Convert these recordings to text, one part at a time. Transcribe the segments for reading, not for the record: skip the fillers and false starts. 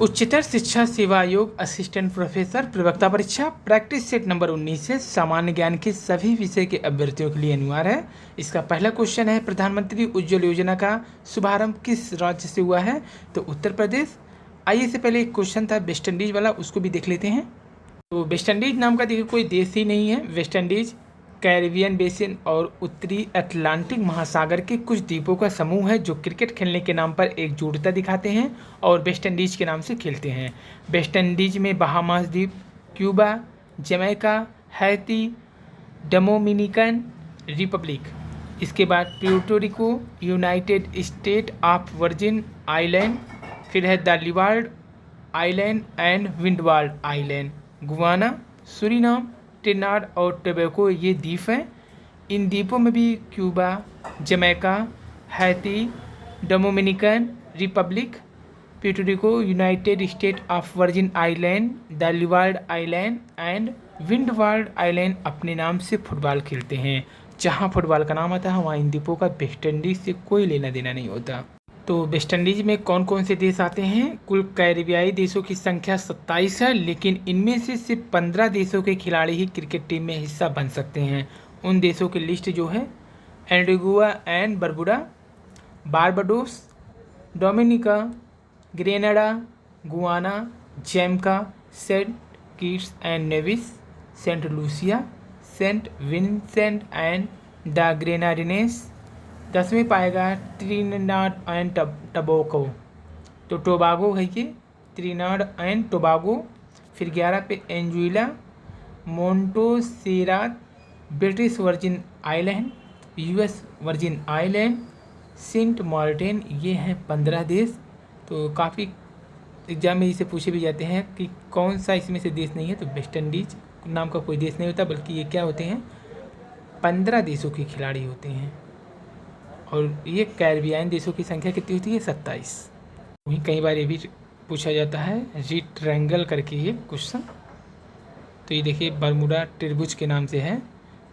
उच्चतर शिक्षा सेवा आयोग असिस्टेंट प्रोफेसर प्रवक्ता परीक्षा प्रैक्टिस सेट नंबर 19 है। सामान्य ज्ञान के सभी विषय के अभ्यर्थियों के लिए अनिवार्य है। इसका पहला क्वेश्चन है, प्रधानमंत्री उज्ज्वल योजना का शुभारंभ किस राज्य से हुआ है? तो उत्तर प्रदेश। आइए, से पहले एक क्वेश्चन था वेस्ट इंडीज वाला, उसको भी देख लेते हैं। तो वेस्ट इंडीज नाम का देखिए कोई देश ही नहीं है। वेस्ट इंडीज कैरिबियन बेसिन और उत्तरी अटलांटिक महासागर के कुछ द्वीपों का समूह है जो क्रिकेट खेलने के नाम पर एकजुटता दिखाते हैं और वेस्ट इंडीज के नाम से खेलते हैं। वेस्ट इंडीज में बहामास द्वीप, Cuba, Jamaica, Haiti, Dominican Republic, इसके बाद Puerto Rico, United State of Virgin Island, फिर है the Leeward Island and Windward Island, Guyana, Suriname, Trinidad और टोबैगो ये द्वीप हैं। इन द्वीपों में भी Cuba, Jamaica, Haiti, Dominican Republic, Puerto Rico, United State of Virgin Island, the Leeward Island and Windward Island अपने नाम से फुटबॉल खेलते हैं। जहां फुटबॉल का नाम आता है वहां इन द्वीपों का वेस्ट इंडीज से कोई लेना देना नहीं होता। तो वेस्ट इंडीज में कौन कौन से देश आते हैं? कुल कैरिबियाई देशों की संख्या 27 है, लेकिन इनमें से सिर्फ 15 देशों के खिलाड़ी ही क्रिकेट टीम में हिस्सा बन सकते हैं। उन देशों की लिस्ट जो है, Antigua and Barbuda, Barbados, Dominica, Grenada, Guyana, Jamaica, Saint Kitts and Nevis, Saint Lucia, Saint Vincent and the Grenadines. 10वें पाएगा ट्रिनिडाद एंड टोबैगो, तो टोबागो है ये, ट्रिनिडाद एंड टोबागो। फिर 11 पे Anguilla, Montserrat, British Virgin Island, US Virgin Island, Saint Martin. ये हैं 15 देश। तो काफ़ी एग्जाम में इसे पूछे भी जाते हैं कि कौन सा इसमें से देश नहीं है। तो वेस्ट इंडीज नाम का कोई देश नहीं होता, बल्कि ये क्या होते हैं, 15 देशों के खिलाड़ी होते हैं। और ये कैरिबियन देशों की संख्या कितनी होती है? 27। वहीं कई बार ये भी पूछा जाता है रिट्रैंगल करके ये क्वेश्चन। तो ये देखिए बरमुडा त्रिभुज के नाम से है,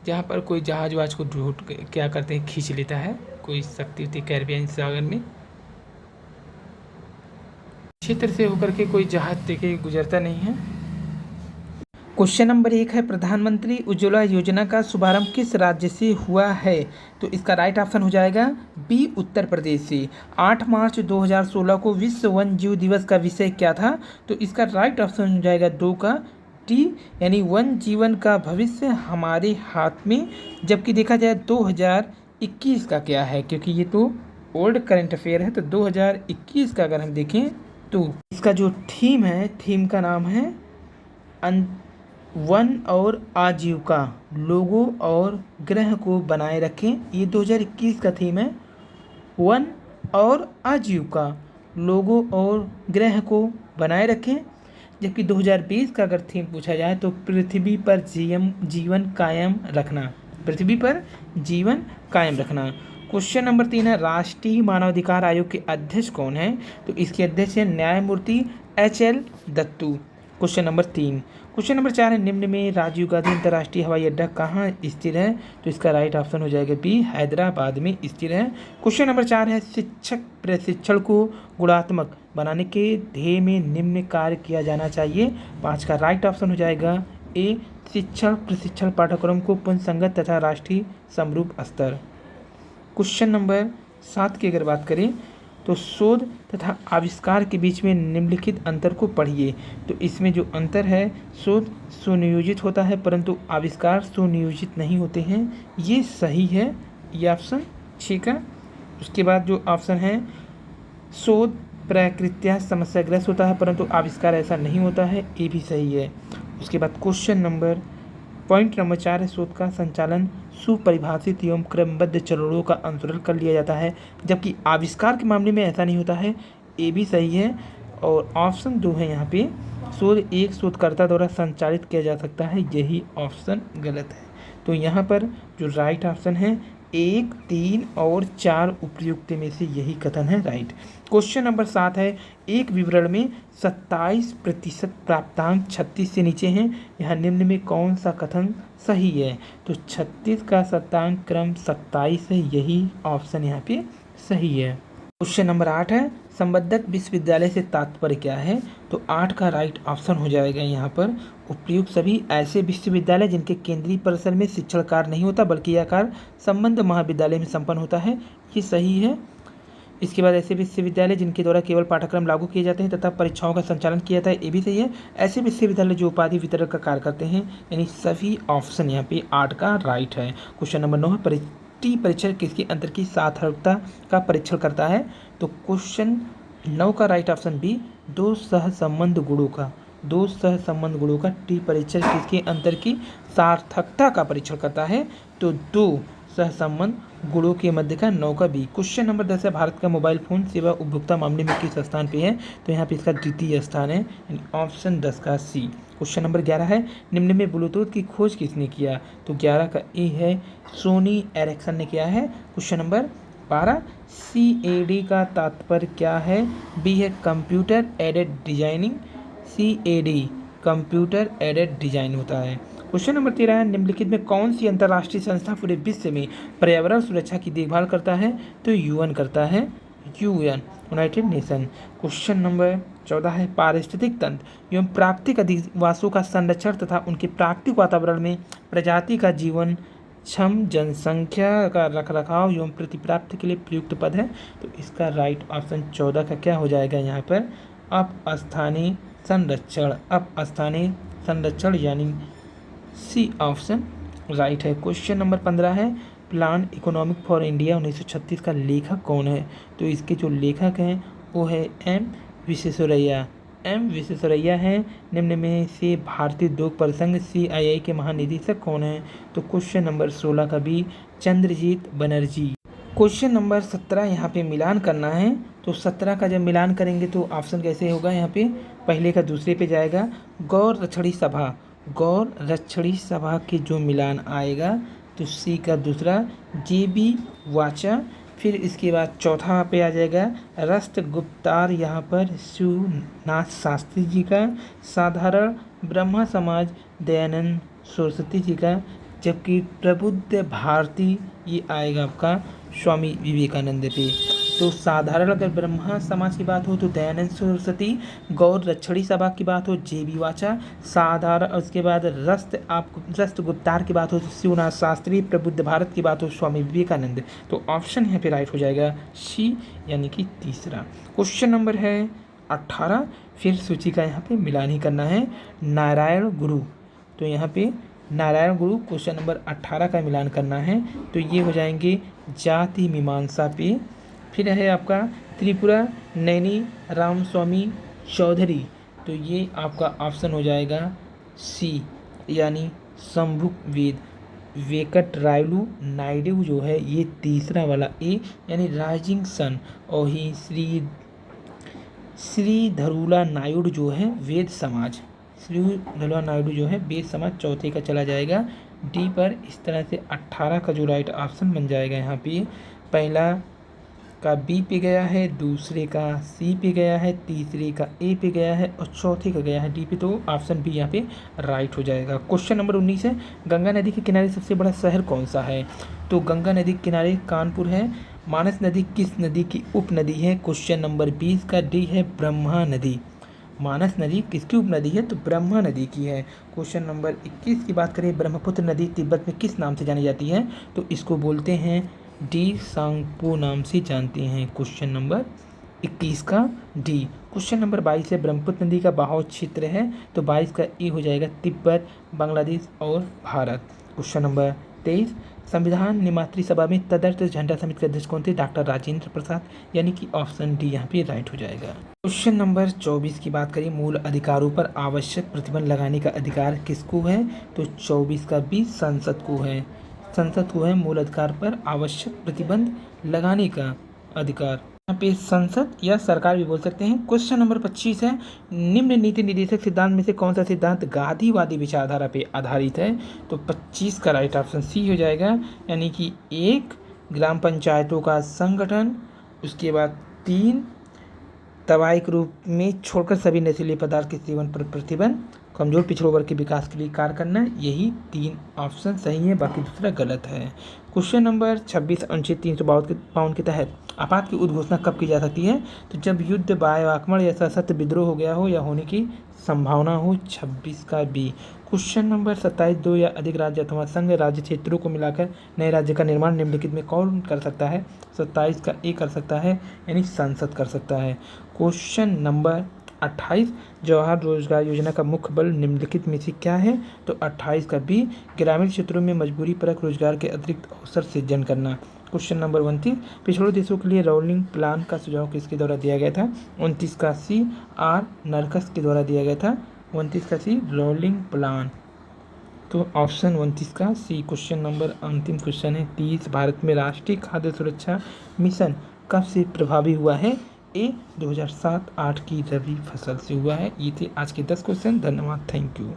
जहाँ पर कोई जहाज वहाज को ढूंढ क्या करते हैं, खींच लेता है कोई शक्ति होती है कैरिबियन सागर में। क्षेत्र से होकर के कोई जहाज देखिए गुजरता नहीं है। क्वेश्चन नंबर 1 है, प्रधानमंत्री उज्ज्वला योजना का शुभारंभ किस राज्य से हुआ है? तो इसका राइट ऑप्शन हो जाएगा बी, उत्तर प्रदेश से। 8 मार्च 2016 को विश्व वन जीव दिवस का विषय क्या था? तो इसका राइट ऑप्शन हो जाएगा 2 का टी, यानी वन जीवन का भविष्य हमारे हाथ में। जबकि देखा जाए 2021 का क्या है, क्योंकि ये तो ओल्ड करंट अफेयर है। तो 2021 का अगर हम देखें तो इसका जो थीम है, थीम का नाम है वन और आजीविका, लोगों और ग्रह को बनाए रखें। ये 2021 का थीम है, वन और आजीविका, लोगों और ग्रह को बनाए रखें। जबकि 2020 का अगर थीम पूछा जाए तो पृथ्वी पर जीवन कायम रखना, पृथ्वी पर जीवन कायम रखना। क्वेश्चन नंबर 3 है, राष्ट्रीय मानवाधिकार आयोग के अध्यक्ष कौन है? तो इसके अध्यक्ष है न्यायमूर्ति HL Dattu. Question number 3। Question number 4 है, निम्न में राजीव गांधी अंतर्राष्ट्रीय हवाई अड्डा कहाँ स्थित है? तो इसका राइट ऑप्शन हो जाएगा बी, हैदराबाद में स्थित है। क्वेश्चन नंबर 4 है, शिक्षक प्रशिक्षण को गुणात्मक बनाने के ध्येय में निम्न कार्य किया जाना चाहिए। 5 का राइट ऑप्शन हो जाएगा ए, शिक्षण प्रशिक्षण पाठ्यक्रम को पुनः तथा राष्ट्रीय समरूप स्तर। क्वेश्चन नंबर 7 की अगर बात करें तो शोध तथा आविष्कार के बीच में निम्नलिखित अंतर को पढ़िए। तो इसमें जो अंतर है, शोध सुनियोजित होता है परंतु आविष्कार सुनियोजित नहीं होते हैं। ये सही है, ये ऑप्शन ठीक है। उसके बाद जो ऑप्शन है, शोध प्रकृत्या समस्याग्रस्त होता है परंतु आविष्कार ऐसा नहीं होता है, ये भी सही है। उसके बाद पॉइंट नंबर 4 है, शोध का संचालन सुपरिभाषित एवं क्रमबद्ध चरणों का अनुसरण कर लिया जाता है, जबकि आविष्कार के मामले में ऐसा नहीं होता है, ये भी सही है। और ऑप्शन 2 है यहाँ पे, शोध एक शोधकर्ता द्वारा संचालित किया जा सकता है, यही ऑप्शन गलत है। तो यहाँ पर जो राइट ऑप्शन है 1, 3 और 4 उपयुक्त में से यही कथन है राइट। क्वेश्चन नंबर 7 है, एक विवरण में 27% प्राप्तांक 36 से नीचे हैं, यहाँ निम्न में कौन सा कथन सही है? तो 36 का शतांक क्रम 27 है, यही ऑप्शन यहाँ पे सही है। क्वेश्चन नंबर 8 है, संबद्धक विश्वविद्यालय से तात्पर्य क्या है? तो 8 का राइट ऑप्शन हो जाएगा यहाँ पर। उपयुक्त सभी ऐसे विश्वविद्यालय जिनके केंद्रीय परिसर में शिक्षण कार्य नहीं होता बल्कि यह कार्य संबद्ध महाविद्यालय में संपन्न होता है, ये सही है। इसके बाद ऐसे विश्वविद्यालय जिनके द्वारा केवल पाठ्यक्रम लागू किए जाते हैं तथा परीक्षाओं का संचालन किया जाता है, ये भी सही है। ऐसे विश्वविद्यालय जो उपाधि वितरण का कार्य करते हैं, यानी सभी ऑप्शन यहाँ पे 8 का राइट है। क्वेश्चन नंबर 9 है, परीक्षण किसके अंतर की सार्थकता का परीक्षण करता है? तो क्वेश्चन 9 का राइट ऑप्शन बी, दो सहसंबंध गुणों का टी परीक्षण किसके अंतर की सार्थकता का परीक्षण करता है? तो दो सहसंबंध गुणों के मध्य का 9 का बी। क्वेश्चन नंबर 10 है, भारत का मोबाइल फोन सेवा उपभोक्ता मामले में किस स्थान पे है? तो यहाँ पे इसका द्वितीय स्थान है, ऑप्शन 10 का सी। क्वेश्चन नंबर 11 है, निम्न में ब्लूटूथ की खोज किसने किया? तो 11 का ए है, सोनी एरिक्सन ने किया है। क्वेश्चन नंबर 12, CAD का तात्पर्य क्या है? बी है computer aided designing, CAD computer aided design होता है। क्वेश्चन नंबर 13 है, निम्नलिखित में कौन सी अंतर्राष्ट्रीय संस्था पूरे विश्व में पर्यावरण सुरक्षा की देखभाल करता है? तो UN करता है, UN United nation. Question number 14 है, पारिस्थितिक तंत्र एवं प्राकृतिक अधिवासों का संरक्षण तथा उनके प्राकृतिक वातावरण में प्रजाति का जीवन क्षम जनसंख्या का रखरखाव एवं प्रतिप्राप्ति के लिए प्रयुक्त पद है। तो इसका राइट ऑप्शन 14 का क्या हो जाएगा यहाँ पर? अपस्थानीय संरक्षण यानी सी ऑप्शन राइट है। क्वेश्चन नंबर 15 है, प्लान इकोनॉमिक फॉर इंडिया 1936 का लेखक कौन है? तो इसके जो लेखक हैं वो है एम विश्वेश्वरैया हैं। निम्न में से भारतीय उद्योग परिसंघ CII के महानिदेशक कौन हैं? तो क्वेश्चन नंबर 16 का B, Chandrajit Banerjee. Question number 17 यहाँ पे मिलान करना है। तो 17 का जब मिलान करेंगे तो ऑप्शन कैसे होगा? यहाँ पे पहले का दूसरे पे जाएगा। गौर रक्षणी सभा के जो मिलान आएगा तो सी का दूसरा, JB वाचा। फिर इसके बाद चौथा पे आ जाएगा राष्ट्रगुप्तार, यहाँ पर शिवनाथ शास्त्री जी का। साधारण ब्रह्मा समाज दयानंद सरस्वती जी का। जबकि प्रबुद्ध भारती ये आएगा आपका स्वामी विवेकानंद पे। तो साधारण अगर ब्रह्मा समाज की बात हो तो दयानंद सरस्वती, गौर रक्षणी सभा की बात हो JB वाचा, साधारण उसके बाद राष्ट्रगुप्तार की बात हो तो शिवनाथ शास्त्री, प्रबुद्ध भारत की बात हो स्वामी विवेकानंद। तो ऑप्शन यहाँ पे राइट हो जाएगा सी, यानी कि तीसरा। क्वेश्चन नंबर है 18, फिर सूची का यहाँ पे मिलान ही करना है। नारायण गुरु, तो यहाँ पे नारायण गुरु क्वेश्चन नंबर 18 का मिलान करना है। तो ये हो जाएंगे जाति मीमांसा पे। फिर है आपका त्रिपुरा नैनी रामस्वामी चौधरी, तो ये आपका ऑप्शन हो जाएगा सी, यानी शंभुक वेद। वेंकटरायलु नायडू जो है ये तीसरा वाला ए, यानी राइजिंग सन। और ही श्रीधरुला नायडू जो है वेद समाज, चौथे का चला जाएगा डी पर। इस तरह से 18 का जो राइट ऑप्शन बन जाएगा यहाँ पे, पहला का बी पे गया है, दूसरे का सी पे गया है, तीसरे का ए पे गया है और चौथे का गया है डी पे। तो ऑप्शन बी यहाँ पे राइट हो जाएगा। क्वेश्चन नंबर 19 है, गंगा नदी के किनारे सबसे बड़ा शहर कौन सा है? तो गंगा नदी के किनारे कानपुर है। मानस नदी किस नदी की उपनदी है? क्वेश्चन नंबर 20 का डी है ब्रह्मा नदी। मानस नदी किसकी उपनदी है? तो ब्रह्मा नदी की है। क्वेश्चन नंबर 21 की बात करें, ब्रह्मपुत्र नदी तिब्बत में किस नाम से जानी जाती है? तो इसको बोलते हैं डी सांगपो नाम से जानते हैं। क्वेश्चन नंबर 21 का डी। क्वेश्चन नंबर 22 है, ब्रह्मपुत्र नदी का बहाव क्षेत्र है? तो 22 का ए हो जाएगा तिब्बत, बांग्लादेश और भारत। क्वेश्चन नंबर 23, संविधान निर्मात्री सभा में तदर्थ झंडा समिति के अध्यक्ष कौन थे? डॉक्टर राजेंद्र प्रसाद, यानी कि ऑप्शन डी यहाँ पे राइट हो जाएगा। क्वेश्चन नंबर 24 की बात करें, मूल अधिकारों पर आवश्यक प्रतिबंध लगाने का अधिकार किसको है? तो 24 का बी संसद को है। संसद को है मूल अधिकार पर आवश्यक प्रतिबंध लगाने का अधिकार। यहाँ पे संसद या सरकार भी बोल सकते हैं। क्वेश्चन नंबर 25 है, निम्न नीति निर्देशक सिद्धांत में से कौन सा सिद्धांत गांधीवादी विचारधारा पे आधारित है? तो 25 का राइट ऑप्शन सी हो जाएगा, यानी कि 1 ग्राम पंचायतों का संगठन, उसके बाद 3 दवाई के रूप में छोड़कर सभी नशीले पदार्थ के सेवन पर प्रतिबंध, कमजोर पिछड़े वर्ग के विकास के लिए कार्य करना। यही 3 ऑप्शन सही है, बाकी दूसरा गलत है। क्वेश्चन नंबर 26 अनुच्छेद 352 के तहत आपात की उद्घोषणा कब की जा सकती है? तो जब युद्ध, वायु आक्रमण या सशस्त्र विद्रोह हो गया हो या होने की संभावना हो। 26 का बी। क्वेश्चन नंबर 27 2 या अधिक राज्य अथवा संघ राज्य क्षेत्रों को मिलाकर नए राज्य का निर्माण निम्नलिखित में कौन कर सकता है? 27 का ए कर सकता है, यानी संसद कर सकता है। क्वेश्चन नंबर 28 जवाहर रोजगार योजना का मुख्य बल निम्नलिखित में से क्या है? तो 28 का बी, ग्रामीण क्षेत्रों में मजबूरी परक रोजगार के अतिरिक्त अवसर सृजन करना। क्वेश्चन नंबर 29 पिछड़े देशों के लिए रोलिंग प्लान का सुझाव किसके द्वारा दिया गया था? 29 का सी, आर नरकस के द्वारा दिया गया था। 29 का सी रोलिंग प्लान, तो ऑप्शन 29 का सी। क्वेश्चन नंबर अंतिम क्वेश्चन है 30 भारत में राष्ट्रीय खाद्य सुरक्षा मिशन कब से प्रभावी हुआ है? ए 2007-8 की रबी फसल से हुआ है। ये थे आज के 10 क्वेश्चन। धन्यवाद, थैंक यू।